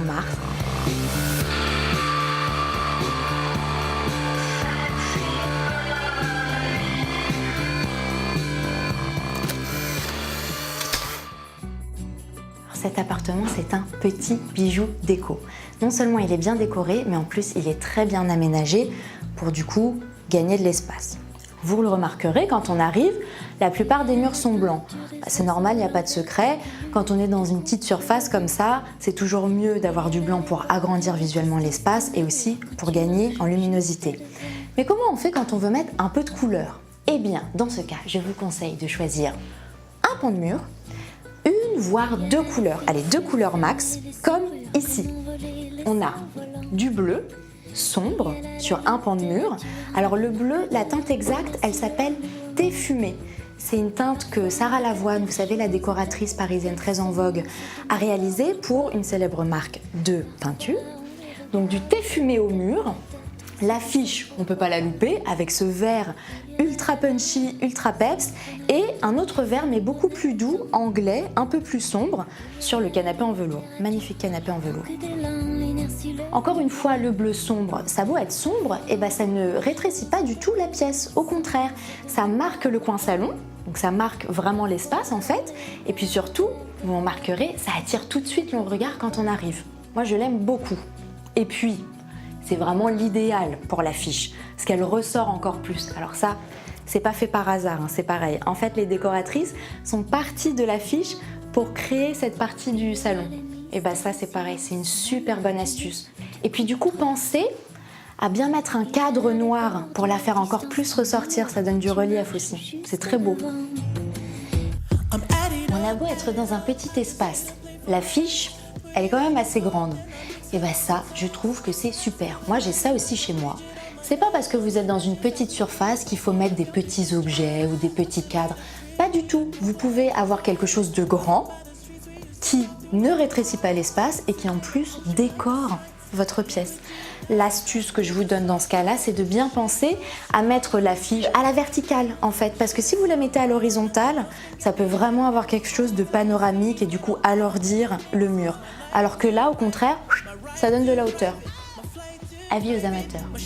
marque. Cet appartement, c'est un petit bijou déco. Non seulement il est bien décoré, mais en plus il est très bien aménagé pour du coup gagner de l'espace. Vous le remarquerez, quand on arrive, la plupart des murs sont blancs. C'est normal, il n'y a pas de secret. Quand on est dans une petite surface comme ça, c'est toujours mieux d'avoir du blanc pour agrandir visuellement l'espace et aussi pour gagner en luminosité. Mais comment on fait quand on veut mettre un peu de couleur? Eh bien, dans ce cas, je vous conseille de choisir un pan de mur, voire deux couleurs, allez, deux couleurs max, comme ici. On a du bleu sombre sur un pan de mur. Alors le bleu, la teinte exacte, elle s'appelle thé fumé. C'est une teinte que Sarah Lavoine, vous savez, la décoratrice parisienne très en vogue, a réalisée pour une célèbre marque de peinture. Donc du thé fumé au mur. L'affiche, on ne peut pas la louper, avec ce vert ultra punchy, ultra peps, et un autre vert mais beaucoup plus doux, anglais, un peu plus sombre, sur le canapé en velours. Magnifique canapé en velours. Encore une fois, le bleu sombre, ça a beau être sombre, et ben ça ne rétrécit pas du tout la pièce. Au contraire, ça marque le coin salon, donc ça marque vraiment l'espace en fait, et puis surtout, vous remarquerez, ça attire tout de suite le regard quand on arrive. Moi je l'aime beaucoup. Et puis, c'est vraiment l'idéal pour l'affiche, parce qu'elle ressort encore plus. Alors ça, c'est pas fait par hasard, hein, c'est pareil. En fait, les décoratrices sont parties de l'affiche pour créer cette partie du salon. Et bah ça, c'est pareil, c'est une super bonne astuce. Et puis du coup, pensez à bien mettre un cadre noir pour la faire encore plus ressortir, ça donne du relief aussi. C'est très beau. On a beau être dans un petit espace, l'affiche, elle est quand même assez grande. Et bien ça, je trouve que c'est super. Moi, j'ai ça aussi chez moi. C'est pas parce que vous êtes dans une petite surface qu'il faut mettre des petits objets ou des petits cadres. Pas du tout. Vous pouvez avoir quelque chose de grand qui ne rétrécit pas l'espace et qui en plus décore votre pièce. L'astuce que je vous donne dans ce cas-là, c'est de bien penser à mettre l'affiche à la verticale en fait, parce que si vous la mettez à l'horizontale, ça peut vraiment avoir quelque chose de panoramique et du coup alourdir le mur. Alors que là, au contraire, ça donne de la hauteur. Avis aux amateurs.